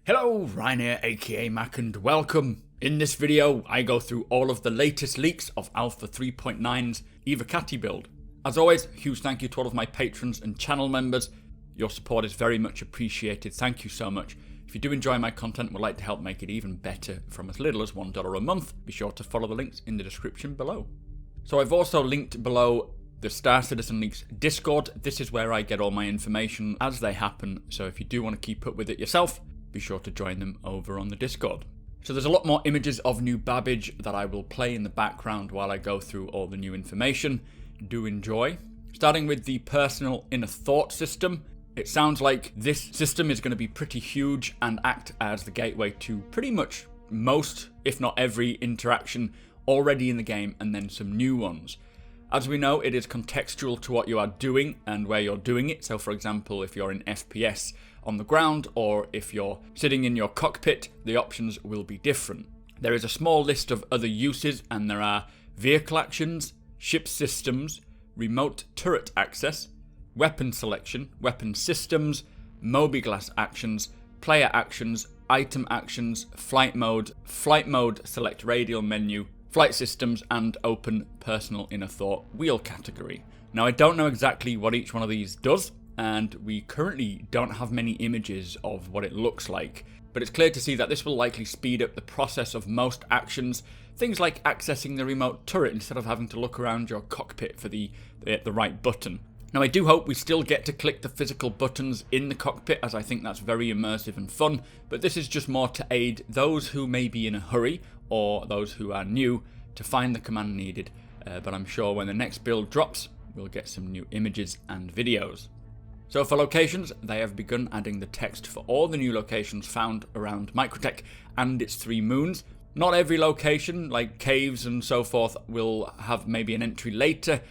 Hello, Ryan here, aka Mac, and welcome. In this video, I go through all of the latest leaks of Alpha 3.9's Evocati build. As always, huge thank you to all of my patrons and channel members. Your support is very much appreciated. Thank you so much. If you do enjoy my content and would like to help make it even better from as little as $1 a month, be sure to follow the links in the description below. So I've also linked below the Star Citizen Leaks Discord. This is where I get all my information as they happen, so if you do want to keep up with it yourself, be sure to join them over on the Discord. So there's a lot more images of New Babbage that I will play in the background while I go through all the new information. Do enjoy. Starting with the personal inner thought system. It sounds like this system is going to be pretty huge and act as the gateway to pretty much most, if not every, interaction already in the game, and then some new ones. As we know, it is contextual to what you are doing and where you're doing it. So for example, if you're in FPS on the ground or if you're sitting in your cockpit, the options will be different. There is a small list of other uses, and there are vehicle actions, ship systems, remote turret access, weapon selection, weapon systems, mobiGlas actions, player actions, item actions, flight mode select radial menu, flight systems, and open personal inner thought wheel category. Now I don't know exactly what each one of these does, and we currently don't have many images of what it looks like, but it's clear to see that this will likely speed up the process of most actions, things like accessing the remote turret instead of having to look around your cockpit for the right button. Now I do hope we still get to click the physical buttons in the cockpit, as I think that's very immersive and fun, but this is just more to aid those who may be in a hurry or those who are new to find the command needed, but I'm sure when the next build drops we'll get some new images and videos. So for locations, they have begun adding the text for all the new locations found around Microtech and its 3 moons. Not every location, like caves and so forth, will have maybe an entry later,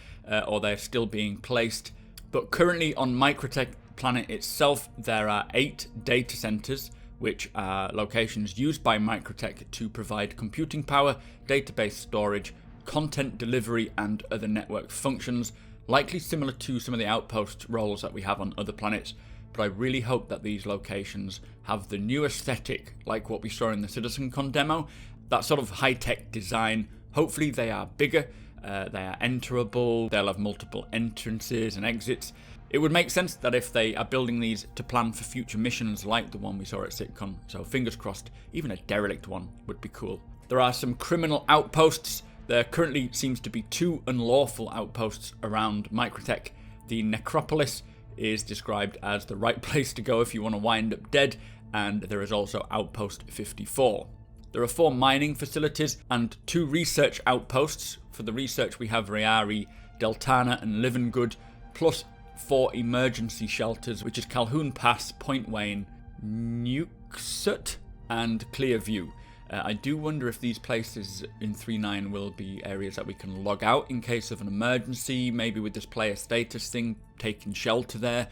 or they're still being placed. But currently on Microtech planet itself, there are 8 data centers, which are locations used by Microtech to provide computing power, database storage, content delivery, and other network functions, likely similar to some of the outpost roles that we have on other planets. But I really hope that these locations have the new aesthetic, like what we saw in the CitizenCon demo, that sort of high-tech design. Hopefully they are bigger, they are enterable, they'll have multiple entrances and exits. It would make sense that if they are building these to plan for future missions like the one we saw at CitCon, so fingers crossed, even a derelict one would be cool. There are some criminal outposts. There currently seems to be 2 unlawful outposts around Microtech. The Necropolis is described as the right place to go if you want to wind up dead, and there is also Outpost 54. There are 4 mining facilities and 2 research outposts. For the research we have Riari, Deltana and Livengood, plus 4 emergency shelters, which is Calhoun Pass, Point Wayne, Nuxut and Clearview. I do wonder if these places in 3.9 will be areas that we can log out in case of an emergency, maybe with this player status thing, taking shelter there.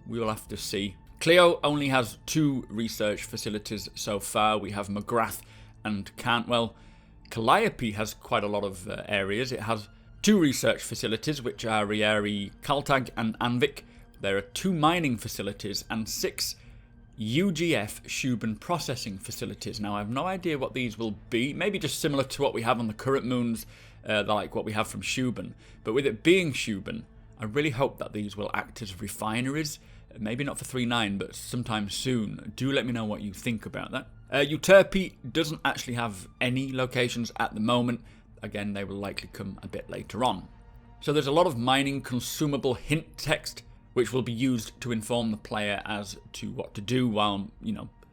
We will have to see. Clio only has 2 research facilities so far. We have McGrath and Cantwell. Calliope has quite a lot of areas. It has 2 research facilities, which are Riari, Kaltag and Anvik. There are 2 mining facilities and 6 UGF Shuban processing facilities. Now I have no idea what these will be, maybe just similar to what we have on the current moons, like what we have from Shuban. But with it being Shuban, I really hope that these will act as refineries, maybe not for 3.9 but sometime soon. Do let me know what you think about that. Euterpe doesn't actually have any locations at the moment. Again, they will likely come a bit later on. So there's a lot of mining consumable hint text, which will be used to inform the player as to what to do while,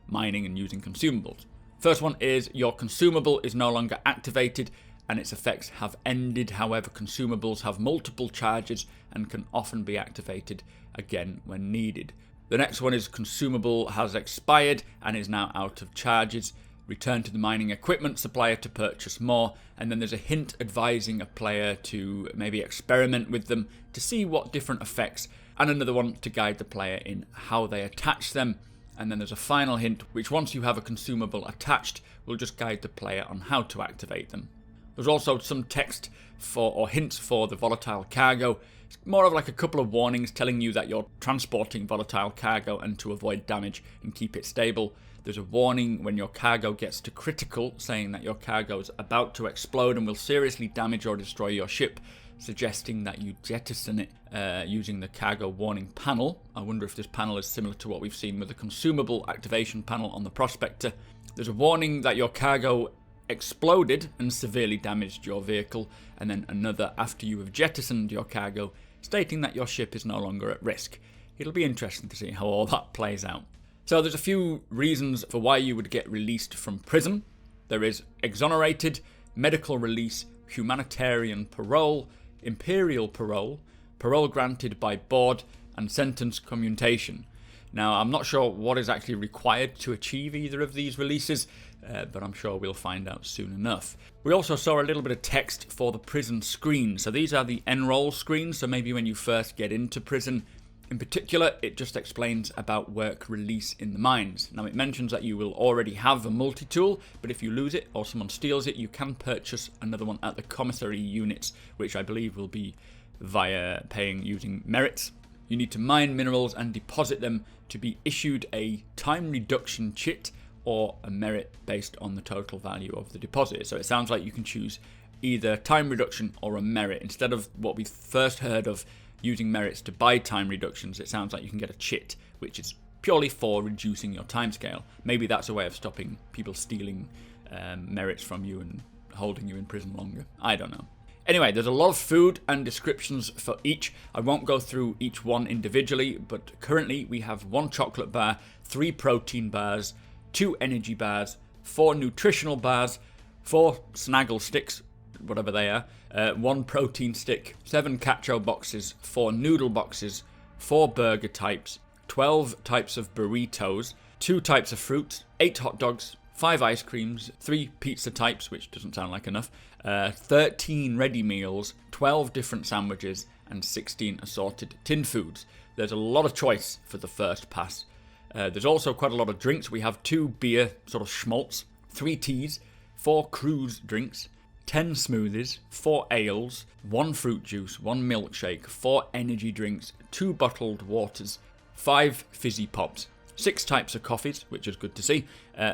mining and using consumables. First one is your consumable is no longer activated and its effects have ended. However, consumables have multiple charges and can often be activated again when needed. The next one is consumable has expired and is now out of charges. Return to the mining equipment supplier to purchase more, and then there's a hint advising a player to maybe experiment with them to see what different effects, and another one to guide the player in how they attach them. And then there's a final hint which, once you have a consumable attached, will just guide the player on how to activate them. There's also some text or hints for the volatile cargo. It's more of like a couple of warnings telling you that you're transporting volatile cargo and to avoid damage and keep it stable. There's a warning when your cargo gets to critical, saying that your cargo is about to explode and will seriously damage or destroy your ship, suggesting that you jettison it using the cargo warning panel. I wonder if this panel is similar to what we've seen with the consumable activation panel on the Prospector. There's a warning that your cargo exploded and severely damaged your vehicle, and then another after you have jettisoned your cargo, stating that your ship is no longer at risk. It'll be interesting to see how all that plays out. So there's a few reasons for why you would get released from prison. There is exonerated, medical release, humanitarian parole, imperial parole, parole granted by board, and sentence commutation. Now, I'm not sure what is actually required to achieve either of these releases, but I'm sure we'll find out soon enough. We also saw a little bit of text for the prison screen. So these are the enroll screens, so maybe when you first get into prison. In particular, it just explains about work release in the mines. Now, it mentions that you will already have a multi-tool, but if you lose it or someone steals it, you can purchase another one at the commissary units, which I believe will be via paying using merits. You need to mine minerals and deposit them to be issued a time reduction chit or a merit based on the total value of the deposit. So it sounds like you can choose either time reduction or a merit. Instead of what we first heard of using merits to buy time reductions, it sounds like you can get a chit, which is purely for reducing your timescale. Maybe that's a way of stopping people stealing merits from you and holding you in prison longer. I don't know. Anyway, there's a lot of food and descriptions for each. I won't go through each one individually, but currently we have 1 chocolate bar, 3 protein bars, 2 energy bars, 4 nutritional bars, 4 snaggle sticks, whatever they are, 1 protein stick, 7 cacio boxes, 4 noodle boxes, 4 burger types, 12 types of burritos, 2 types of fruit, 8 hot dogs, 5 ice creams, 3 pizza types, which doesn't sound like enough, 13 ready meals, 12 different sandwiches, and 16 assorted tin foods. There's a lot of choice for the first pass. There's also quite a lot of drinks. We have 2 beer sort of schmaltz, 3 teas, 4 cruise drinks, 10 smoothies, 4 ales, 1 fruit juice, 1 milkshake, 4 energy drinks, 2 bottled waters, 5 fizzy pops, 6 types of coffees, which is good to see,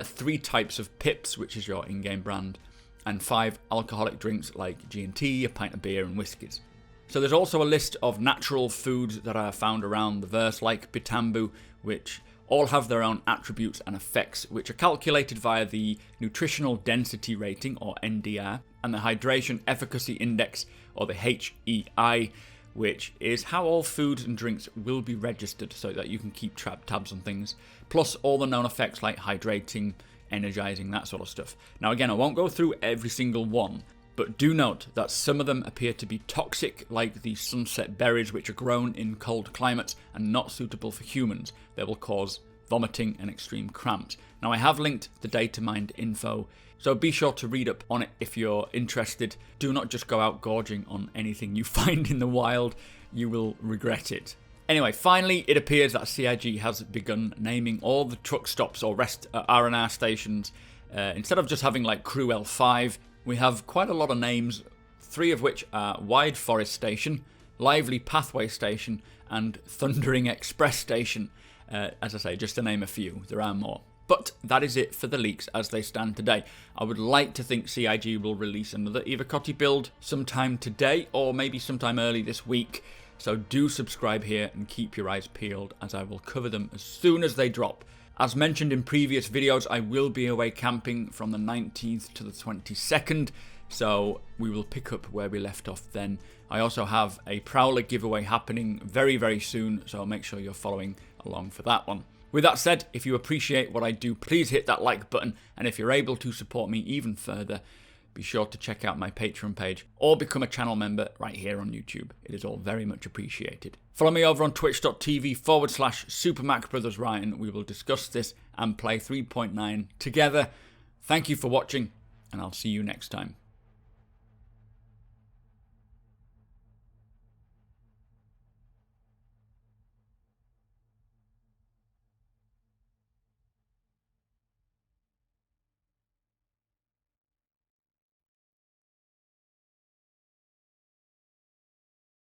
3 types of pips, which is your in-game brand, and 5 alcoholic drinks like G&T, a pint of beer, and whiskies. So there's also a list of natural foods that are found around the verse, like bitambu, which all have their own attributes and effects, which are calculated via the Nutritional Density Rating, or NDR, and the Hydration Efficacy Index, or the HEI, which is how all foods and drinks will be registered so that you can keep tabs on things, plus all the known effects like hydrating, energizing, that sort of stuff. Now again, I won't go through every single one, but do note that some of them appear to be toxic, like the sunset berries, which are grown in cold climates and not suitable for humans. They will cause vomiting and extreme cramps. Now I have linked the data mined info, so be sure to read up on it if you're interested. Do not just go out gorging on anything you find in the wild. You will regret it. Anyway, finally, it appears that CIG has begun naming all the truck stops or rest R&R stations. Instead of just having like Crew L5, we have quite a lot of names, 3 of which are Wide Forest Station, Lively Pathway Station, and Thundering Express Station. As I say, just to name a few, there are more. But that is it for the leaks as they stand today. I would like to think CIG will release another Ivacotti build sometime today, or maybe sometime early this week. So do subscribe here and keep your eyes peeled, as I will cover them as soon as they drop. As mentioned in previous videos, I will be away camping from the 19th to the 22nd, so we will pick up where we left off then. I also have a Prowler giveaway happening very, very soon, so make sure you're following along for that one. With that said, if you appreciate what I do, please hit that like button, and if you're able to support me even further, be sure to check out my Patreon page or become a channel member right here on YouTube. It is all very much appreciated. Follow me over on twitch.tv/supermacbrothers. We will discuss this and play 3.9 together. Thank you for watching, and I'll see you next time.